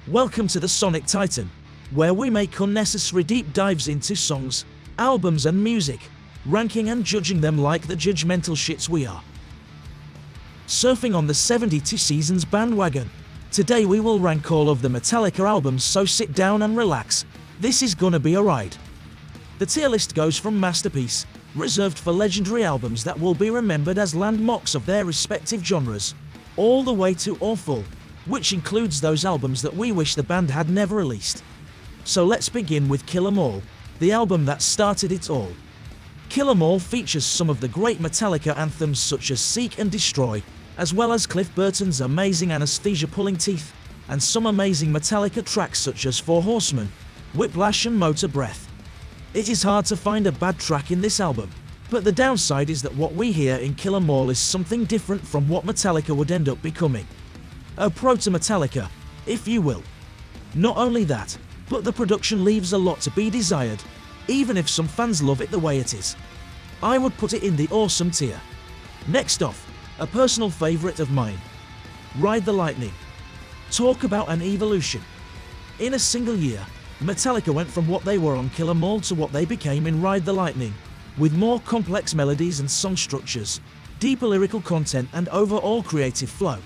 Welcome to the Sonic Titan, where we make unnecessary deep dives into songs, albums and music, ranking and judging them like the judgmental shits we are. Surfing on the 72 Seasons bandwagon, today we will rank all of the Metallica albums, so sit down and relax, this is gonna be a ride. The tier list goes from masterpiece, reserved for legendary albums that will be remembered as landmarks of their respective genres, all the way to awful, which includes those albums that we wish the band had never released. So let's begin with Kill 'Em All, the album that started it all. Kill 'Em All features some of the great Metallica anthems such as Seek and Destroy, as well as Cliff Burton's amazing Anesthesia Pulling Teeth, and some amazing Metallica tracks such as Four Horsemen, Whiplash and Motor Breath. It is hard to find a bad track in this album, but the downside is that what we hear in Kill 'Em All is something different from what Metallica would end up becoming. A proto-Metallica, if you will. Not only that, but the production leaves a lot to be desired, even if some fans love it the way it is. I would put it in the awesome tier. Next off, a personal favourite of mine, Ride the Lightning. Talk about an evolution. In a single year, Metallica went from what they were on Kill 'Em All to what they became in Ride the Lightning, with more complex melodies and song structures, deeper lyrical content and overall creative flow.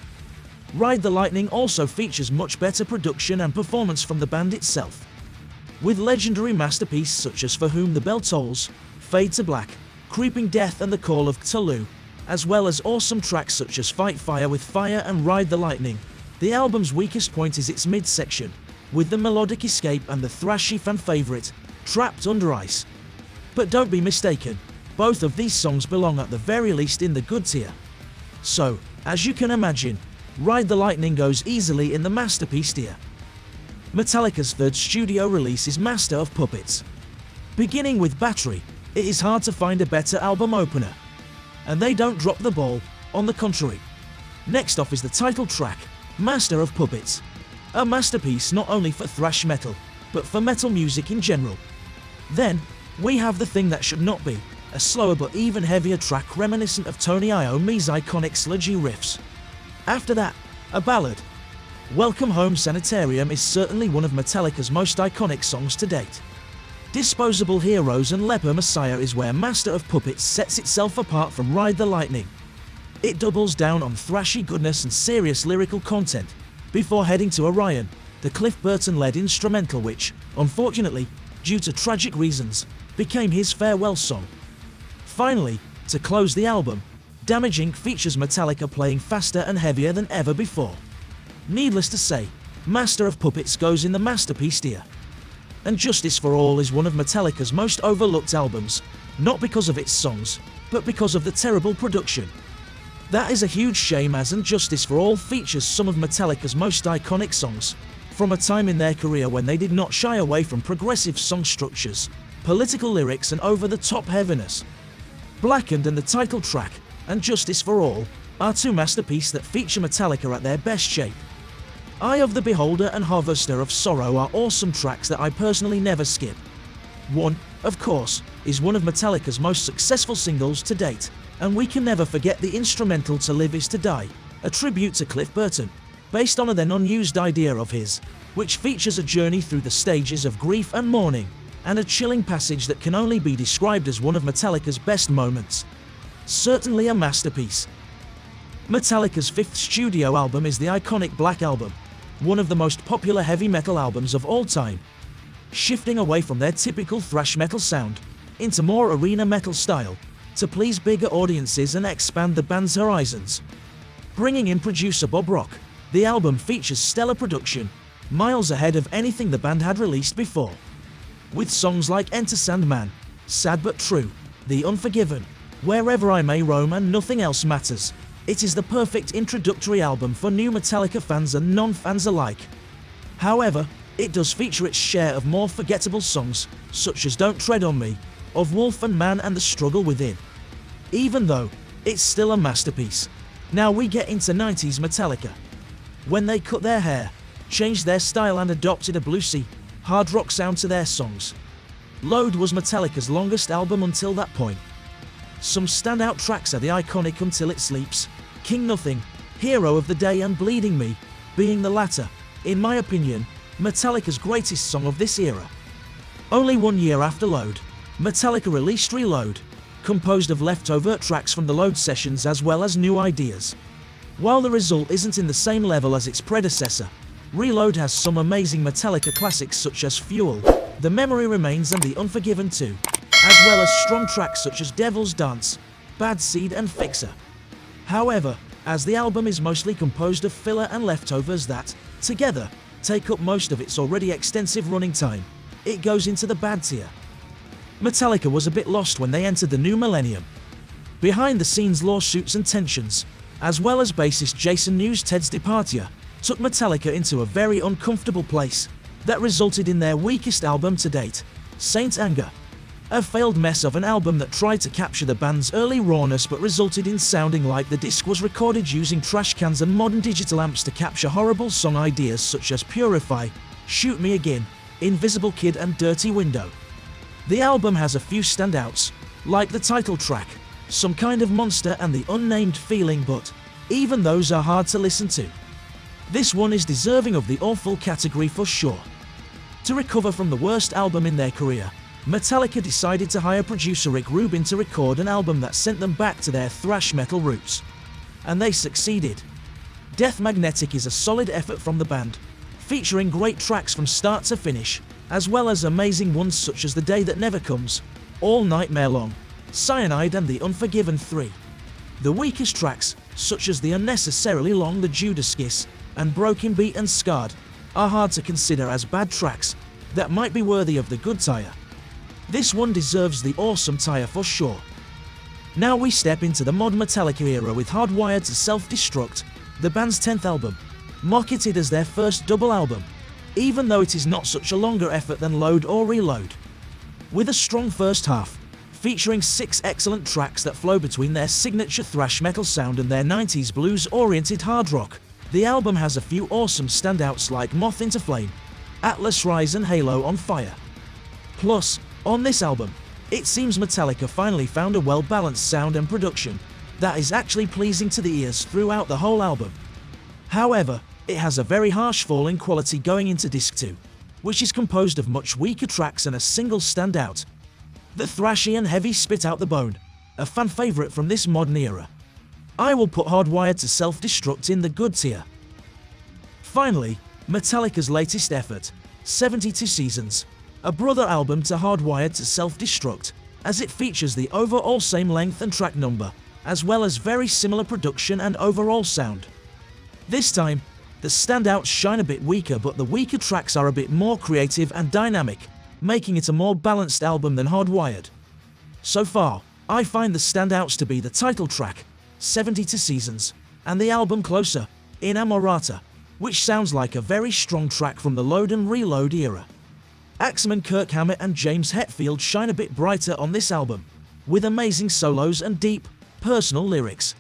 Ride the Lightning also features much better production and performance from the band itself, with legendary masterpieces such as For Whom the Bell Tolls, Fade to Black, Creeping Death and The Call of Cthulhu, as well as awesome tracks such as Fight Fire with Fire and Ride the Lightning. The album's weakest point is its mid-section, with the melodic escape and the thrashy fan favourite, Trapped Under Ice. But don't be mistaken, both of these songs belong at the very least in the good tier. So, as you can imagine, Ride the Lightning goes easily in the masterpiece tier. Metallica's third studio release is Master of Puppets. Beginning with Battery, it is hard to find a better album opener. And they don't drop the ball, on the contrary. Next off is the title track, Master of Puppets. A masterpiece not only for thrash metal, but for metal music in general. Then, we have the thing that should not be, a slower but even heavier track reminiscent of Tony Iommi's iconic sludgy riffs. After that, a ballad. Welcome Home Sanitarium is certainly one of Metallica's most iconic songs to date. Disposable Heroes and Leper Messiah is where Master of Puppets sets itself apart from Ride the Lightning. It doubles down on thrashy goodness and serious lyrical content, before heading to Orion, the Cliff Burton-led instrumental which, unfortunately, due to tragic reasons, became his farewell song. Finally, to close the album, Damage Inc. features Metallica playing faster and heavier than ever before. Needless to say, Master of Puppets goes in the masterpiece tier. And Justice for All is one of Metallica's most overlooked albums, not because of its songs, but because of the terrible production. That is a huge shame, as Justice for All features some of Metallica's most iconic songs, from a time in their career when they did not shy away from progressive song structures, political lyrics and over-the-top heaviness. Blackened and the title track, and Justice for All, are two masterpieces that feature Metallica at their best shape. Eye of the Beholder and Harvester of Sorrow are awesome tracks that I personally never skip. One, of course, is one of Metallica's most successful singles to date, and we can never forget the instrumental To Live Is to Die, a tribute to Cliff Burton, based on a then unused idea of his, which features a journey through the stages of grief and mourning, and a chilling passage that can only be described as one of Metallica's best moments. Certainly a masterpiece. Metallica's fifth studio album is the iconic Black Album, one of the most popular heavy metal albums of all time. Shifting away from their typical thrash metal sound, into more arena metal style, to please bigger audiences and expand the band's horizons. Bringing in producer Bob Rock, the album features stellar production, miles ahead of anything the band had released before. With songs like Enter Sandman, Sad But True, The Unforgiven, Wherever I May Roam and Nothing Else Matters, it is the perfect introductory album for new Metallica fans and non-fans alike. However, it does feature its share of more forgettable songs, such as Don't Tread on Me, Of Wolf and Man and The Struggle Within. Even though, it's still a masterpiece. Now we get into 90s Metallica. When they cut their hair, changed their style and adopted a bluesy, hard rock sound to their songs. Load was Metallica's longest album until that point. Some standout tracks are the iconic Until It Sleeps, King Nothing, Hero of the Day and Bleeding Me, being the latter, in my opinion, Metallica's greatest song of this era. Only 1 year after Load, Metallica released Reload, composed of leftover tracks from the Load sessions as well as new ideas. While the result isn't in the same level as its predecessor, Reload has some amazing Metallica classics such as Fuel, The Memory Remains and The Unforgiven 2, as well as strong tracks such as Devil's Dance, Bad Seed and Fixer. However, as the album is mostly composed of filler and leftovers that, together, take up most of its already extensive running time, it goes into the bad tier. Metallica was a bit lost when they entered the new millennium. Behind-the-scenes lawsuits and tensions, as well as bassist Jason Newsted's departure, took Metallica into a very uncomfortable place that resulted in their weakest album to date, Saint Anger. A failed mess of an album that tried to capture the band's early rawness but resulted in sounding like the disc was recorded using trash cans and modern digital amps to capture horrible song ideas such as Purify, Shoot Me Again, Invisible Kid and Dirty Window. The album has a few standouts, like the title track, Some Kind of Monster and The Unnamed Feeling, but even those are hard to listen to. This one is deserving of the awful category for sure. To recover from the worst album in their career, Metallica decided to hire producer Rick Rubin to record an album that sent them back to their thrash metal roots. And they succeeded. Death Magnetic is a solid effort from the band, featuring great tracks from start to finish, as well as amazing ones such as The Day That Never Comes, All Nightmare Long, Cyanide and The Unforgiven 3. The weakest tracks, such as the unnecessarily long The Judas Kiss and Broken Beat and Scarred, are hard to consider as bad tracks that might be worthy of the good tier. This one deserves the awesome tier for sure. Now we step into the mod Metallica era with Hardwired to Self-Destruct, the band's 10th album, marketed as their first double album, even though it is not such a longer effort than Load or Reload. With a strong first half, featuring 6 excellent tracks that flow between their signature thrash metal sound and their 90s blues-oriented hard rock, the album has a few awesome standouts like Moth into Flame, Atlas Rise and Halo on Fire. Plus, on this album, it seems Metallica finally found a well-balanced sound and production that is actually pleasing to the ears throughout the whole album. However, it has a very harsh fall in quality going into Disc 2, which is composed of much weaker tracks and a single standout. The thrashy and heavy Spit Out the Bone, a fan favourite from this modern era. I will put Hardwired to Self-Destruct in the good tier. Finally, Metallica's latest effort, 72 Seasons, a brother album to Hardwired to Self-Destruct, as it features the overall same length and track number, as well as very similar production and overall sound. This time, the standouts shine a bit weaker, but the weaker tracks are a bit more creative and dynamic, making it a more balanced album than Hardwired. So far, I find the standouts to be the title track, 72 Seasons, and the album Closer, Inamorata, which sounds like a very strong track from the Load and Reload era. Axeman Kirk Hammett and James Hetfield shine a bit brighter on this album, with amazing solos and deep, personal lyrics.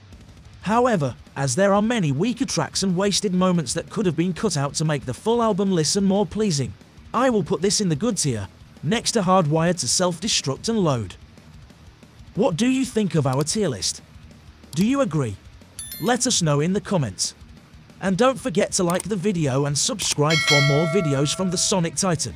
However, as there are many weaker tracks and wasted moments that could have been cut out to make the full album listen more pleasing, I will put this in the good tier, next to Hardwired to Self-Destruct and Load. What do you think of our tier list? Do you agree? Let us know in the comments. And don't forget to like the video and subscribe for more videos from the Sonic Titan.